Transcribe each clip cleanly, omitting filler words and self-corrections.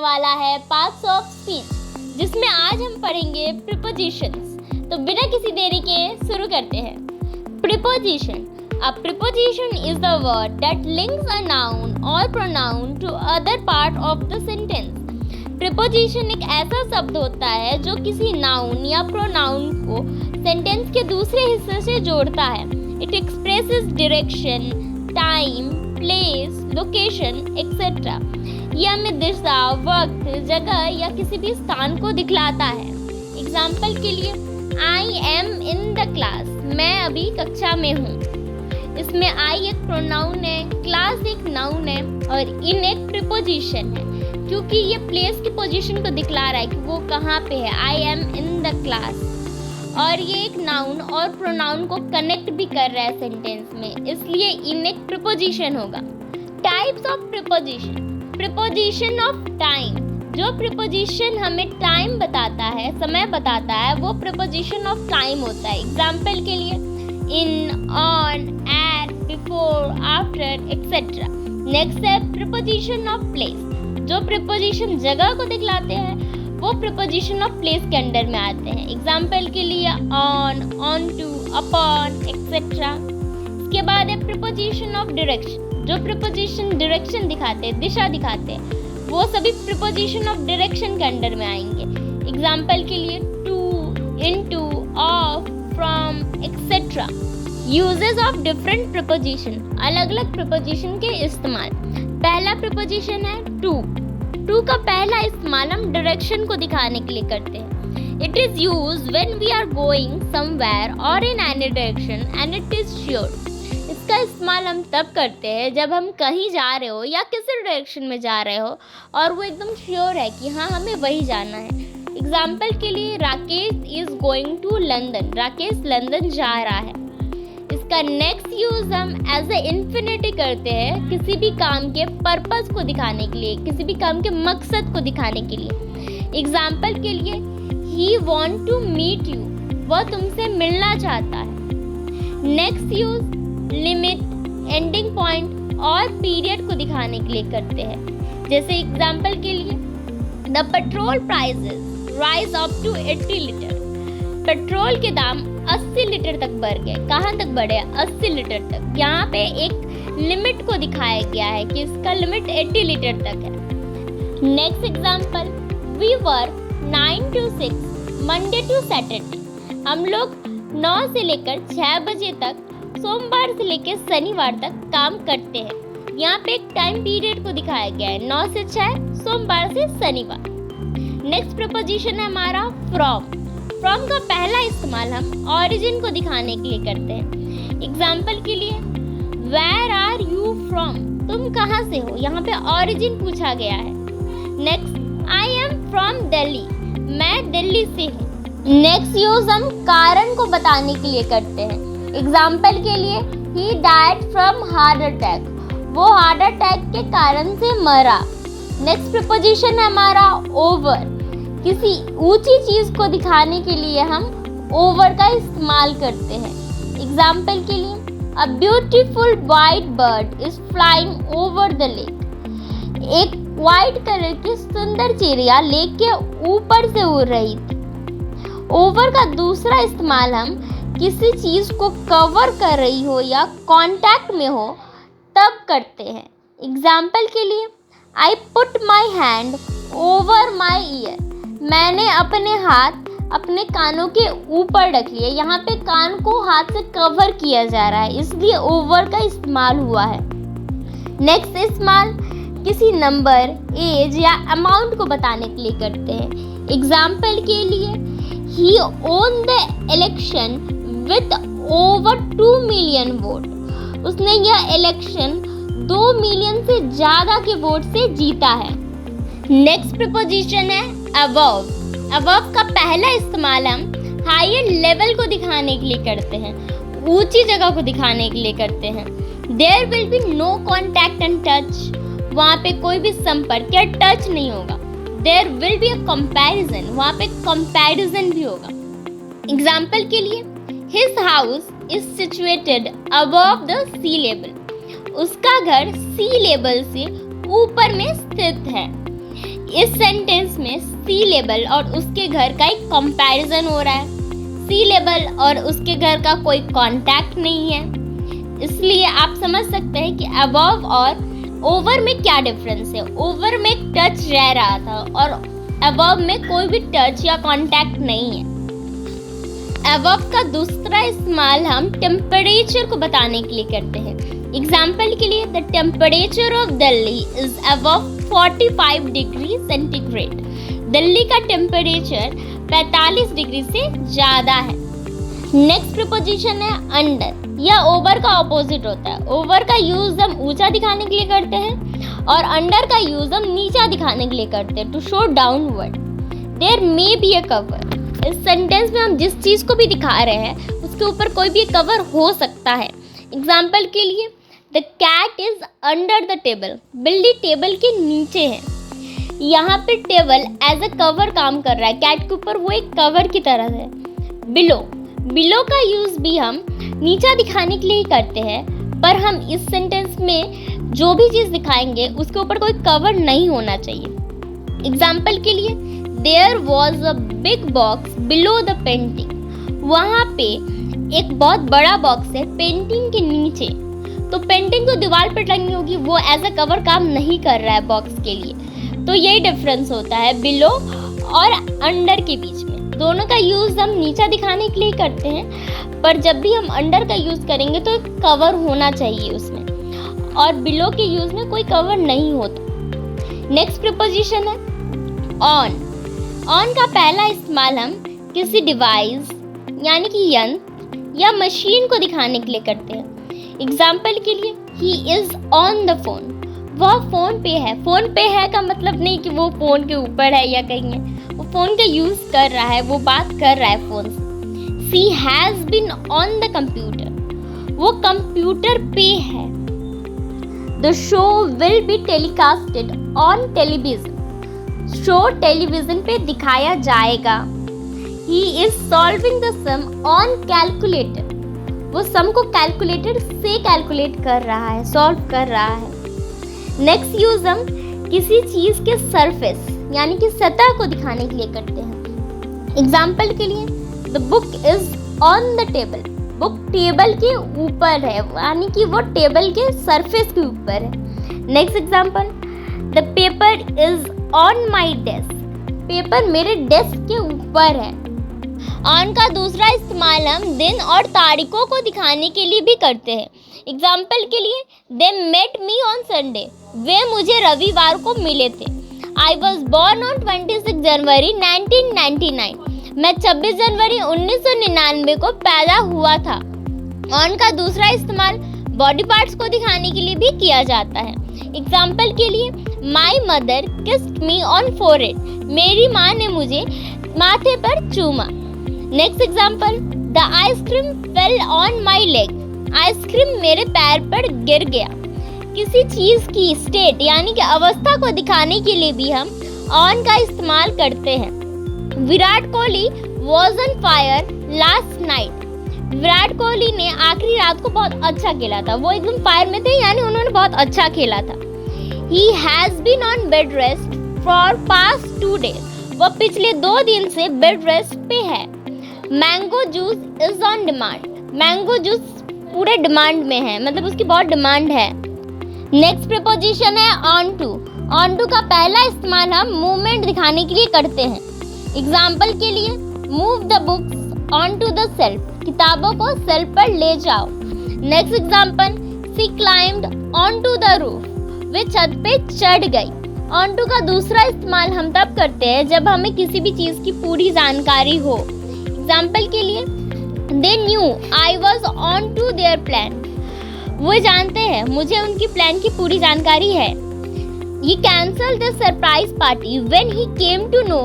वाला है parts of speech, जिसमें आज हम पढ़ेंगे प्रीपोजिशंस। तो बिना किसी देरी के शुरू करते हैं। Preposition. A preposition is the word that links a noun or pronoun to other part of the sentence. Preposition एक ऐसा शब्द होता है जो किसी नाउन या प्रोनाउन को सेंटेंस के दूसरे हिस्से से जोड़ता है। It expresses direction, time, place, location etcetera. यह हमें दिशा, वक्त, जगह या किसी भी स्थान को दिखलाता है। एग्जाम्पल के लिए, I am in the class, मैं अभी कक्षा में हूँ। इसमें आई एक प्रोनाउन है, क्लास एक नाउन है और इन एक प्रीपोजिशन है, क्योंकि ये प्लेस की पोजीशन को दिखला रहा है कि वो कहाँ पे है। I am in the class, और ये एक नाउन और प्रोनाउन को कनेक्ट भी कर रहा है सेंटेंस में, इसलिए इन एक प्रीपोजिशन होगा। Types of preposition. Preposition of time. जो प्रीपोजिशन हमें टाइम बताता है, समय बताता है, वो प्रीपोजिशन ऑफ टाइम होता है। एग्जाम्पल के लिए, in, on, at, before, after etcetera. Next है प्रीपोजिशन ऑफ प्लेस। जो प्रीपोजिशन जगह को दिखलाते हैं वो प्रीपोजिशन ऑफ प्लेस के अंडर में आते हैं। एग्जाम्पल के लिए, on, on to, upon etcetera. इसके बाद है प्रीपोजिशन ऑफ डायरेक्शन। जो प्रीपोजिशन डायरेक्शन दिखाते हैं, दिशा दिखाते हैं, वो सभी प्रीपोजिशन ऑफ डायरेक्शन के अंडर में आएंगे। एग्जाम्पल के लिए, to, into, off, from etcetera. Uses of different preposition. अलग अलग प्रीपोजिशन के इस्तेमाल। पहला प्रीपोजिशन है टू। टू का पहला इस्तेमाल हम डायरेक्शन को दिखाने के लिए करते हैं। It is used when we are going somewhere और in any direction and it is sure. इसका इस्तेमाल हम तब करते हैं जब हम कहीं जा रहे हो या किसी डायरेक्शन में जा रहे हो और वो एकदम श्योर है कि हाँ हमें वही जाना है। एग्जाम्पल के लिए, Rakesh is going to London. Rakesh London जा रहा है। इसका नेक्स्ट यूज हम एज ए इन्फिनिटी करते हैं किसी भी काम के पर्पस को दिखाने के लिए, किसी भी काम के मकसद को दिखाने के लिए। एग्जाम्पल के लिए, ही वॉन्ट टू मीट यू। वह तुमसे मिलना चाहता है। Next use limit, ending point और पीरियड को दिखाने के लिए करते हैं। जैसे एग्जाम्पल के लिए, the petrol prices rise up to 80 litre. Petrol के दाम 80 लीटर तक बढ़ गए। कहाँ तक बढ़े? 80 लीटर तक। यहाँ पे एक लिमिट को दिखाया गया है कि इसका लिमिट 80 लीटर तक है। Next example, we work 9 to 6 Monday to Saturday. हम लोग 9 से लेकर 6 बजे तक सोमवार से लेकर शनिवार तक काम करते हैं। यहाँ पे एक टाइम पीरियड को दिखाया गया है, 9 से 6, सोमवार से शनिवार। नेक्स्ट प्रीपोजिशन है हमारा फ्रॉम। फ्रॉम का पहला इस्तेमाल हम ऑरिजिन को दिखाने के लिए करते हैं। एग्जाम्पल के लिए, वेयर आर यू फ्रॉम। तुम कहाँ से हो? यहाँ पे ऑरिजिन पूछा गया है। Next, I am from Delhi. मैं दिल्ली से हूँ। नेक्स्ट यूज हम कारण को बताने के लिए करते हैं। एग्जाम्पल के लिए, he died from heart attack. वो हार्ट अटैक के कारण से मरा। नेक्स्ट प्रीपोजिशन है हमारा ओवर। किसी ऊंची चीज को दिखाने के लिए हम ओवर का इस्तेमाल करते हैं। एग्जाम्पल के लिए, a beautiful white bird is flying over the lake. एक वाइट कलर की सुंदर चिड़िया लेक के ऊपर से उड़ रही थी। ओवर का दूसरा इस्तेमाल हम किसी चीज को कवर कर रही हो या कांटेक्ट में हो तब करते हैं। एग्जाम्पल के लिए, I put my hand over my year. मैंने अपने हाथ अपने कानों के ऊपर रख लिए। यहाँ पे कान को हाथ से कवर किया जा रहा है, इसलिए ओवर का इस्तेमाल हुआ है। नेक्स्ट इस्तेमाल किसी नंबर, एज या अमाउंट को बताने के लिए करते हैं। एग्जाम्पल के लिए, he won the election with over 2 million vote. उसने यह इलेक्शन 2 मिलियन से ज़्यादा के वोट से जीता है। नेक्स्ट प्रीपोजिशन है अबव। अबव का पहला इस्तेमाल हम हायर लेवल को दिखाने के लिए करते हैं, ऊंची जगह को दिखाने के लिए करते हैं। There will be no contact and touch. वहाँ पे कोई भी संपर्क या टच नहीं होगा। There will be a comparison. वहाँ पे कंपैरिजन भी होगा। एग्जाम्पल के लिए, his house is situated above the sea level. उसका घर सी लेवल से ऊपर में स्थित है। इस सेंटेंस में सी लेबल और उसके घर का एक कंपैरिजन हो रहा है। सी लेबल और उसके घर का कोई कांटेक्ट नहीं है, इसलिए आप समझ सकते हैं कि अबव और ओवर में क्या डिफरेंस है। ओवर में टच रह रहा था और अबव में कोई भी टच या कांटेक्ट नहीं है। अबव का दूसरा इस्तेमाल हम टेम्परेचर को बताने के लिए करते हैं। एग्जाम्पल के लिए, the temperature of Delhi is above 45 degree centigrade. Delhi का टेम्परेचर 45 डिग्री से ज़्यादा है। नेक्स्ट प्रीपोजिशन है अंडर। यह ओवर का ऑपोजिट होता है। ओवर का यूज हम ऊंचा दिखाने के लिए करते हैं और अंडर का यूज हम नीचा दिखाने के लिए करते हैं, to show downward. There may be a cover. इस सेंटेंस में हम जिस चीज़ को भी दिखा रहे हैं उसके ऊपर कोई भी कवर हो सकता है। एग्जाम्पल के लिए, the cat is under the table. बिल्ली टेबल के नीचे है। यहाँ पे टेबल एज अ कवर काम कर रहा है, कैट के ऊपर वो एक कवर की तरह है। बिलो का यूज भी हम नीचा दिखाने के लिए ही करते हैं, पर हम इस सेंटेंस में जो भी चीज़ दिखाएंगे उसके ऊपर कोई कवर नहीं होना चाहिए। एग्जाम्पल के लिए, there was a big box below the painting. वहाँ पे एक बहुत बड़ा बॉक्स है पेंटिंग के नीचे, तो पेंटिंग तो दीवार पर टंगी होगी, वो एज अ कवर काम नहीं कर रहा है बॉक्स के लिए। तो यही डिफरेंस होता है बिलो और अंडर के बीच में। दोनों का यूज़ हम नीचा दिखाने के लिए करते हैं, पर जब भी हम अंडर का यूज़ करेंगे तो कवर होना चाहिए उसमें, और बिलो के यूज़ में कोई कवर नहीं होता। नेक्स्ट प्रीपोजिशन है ऑन। ऑन का पहला इस्तेमाल हम किसी डिवाइस यानी कि यंत्र या मशीन को दिखाने के लिए करते हैं। एग्जाम्पल के लिए, he is on the phone. वह फ़ोन पे है। फ़ोन पे है का मतलब नहीं कि वो फ़ोन के ऊपर है या कहीं है, वो फ़ोन का यूज़ कर रहा है, वो बात कर रहा है फ़ोन से। She has been on the computer. वो कंप्यूटर पे है। The show will be telecasted on television. Show television पे दिखाया जाएगा। He is solving the sum on calculator. वो सम को कैलकुलेटर से कैलकुलेट कर रहा है, सॉल्व कर रहा है। नेक्स्ट यूज हम किसी चीज़ के सरफेस यानी कि सतह को दिखाने के लिए करते हैं। एग्जाम्पल के लिए, the book is on the table. Book table के ऊपर है, यानी कि वो टेबल के सरफेस के ऊपर है। Next example, the paper is on my desk. Paper मेरे डेस्क के ऊपर है। ऑन का दूसरा इस्तेमाल हम दिन और तारीखों को दिखाने के लिए भी करते हैं। एग्जाम्पल के लिए, they met me on Sunday. वे मुझे रविवार को मिले थे। I was born on 26 January 1999। मैं 26 जनवरी 1999 को पैदा हुआ था। ऑन का दूसरा इस्तेमाल बॉडी पार्ट्स को दिखाने के लिए भी किया जाता है। एग्जाम्पल के लिए, my mother kissed me on forehead. मेरी माँ ने मुझे माथे पर चूमा। Next example, the ice cream fell on my leg. Ice cream मेरे पैर पर गिर गया। किसी चीज़ की स्टेट यानी कि अवस्था को दिखाने के लिए भी हम ऑन का इस्तेमाल करते हैं। Virat Kohli was on fire last night. Virat Kohli ने आखिरी रात को बहुत अच्छा खेला था। वो एकदम फायर में थे, यानी उन्होंने बहुत अच्छा खेला था। He has been on bed rest for past 2 days। वो पिछले 2 दिन से बेड रेस्ट पे है। Mango juice is on demand. Mango juice पूरे डिमांड में है, मतलब उसकी बहुत डिमांड है। नेक्स्ट प्रीपोजिशन है ऑन टू। ऑन टू का पहला इस्तेमाल हम मूवमेंट दिखाने के लिए करते हैं। एग्जाम्पल के लिए, move the books on to the shelf. किताबों को सेल्फ पर ले जाओ। Next example, she climbed on to the roof. वे छत पे चढ़ गई। ऑन टू का दूसरा इस्तेमाल हम तब करते हैं जब हमें किसी भी चीज़ की पूरी जानकारी हो। एग्जाम्पल के लिए, they knew I was onto their plan. वो जानते हैं मुझे उनकी प्लान की पूरी जानकारी है। He cancelled the surprise party when he came to know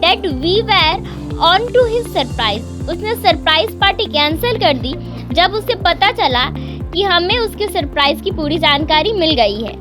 that we were on to his surprise। उसने सरप्राइज पार्टी कैंसिल कर दी जब उसे पता चला कि हमें उसके सरप्राइज की पूरी जानकारी मिल गई है।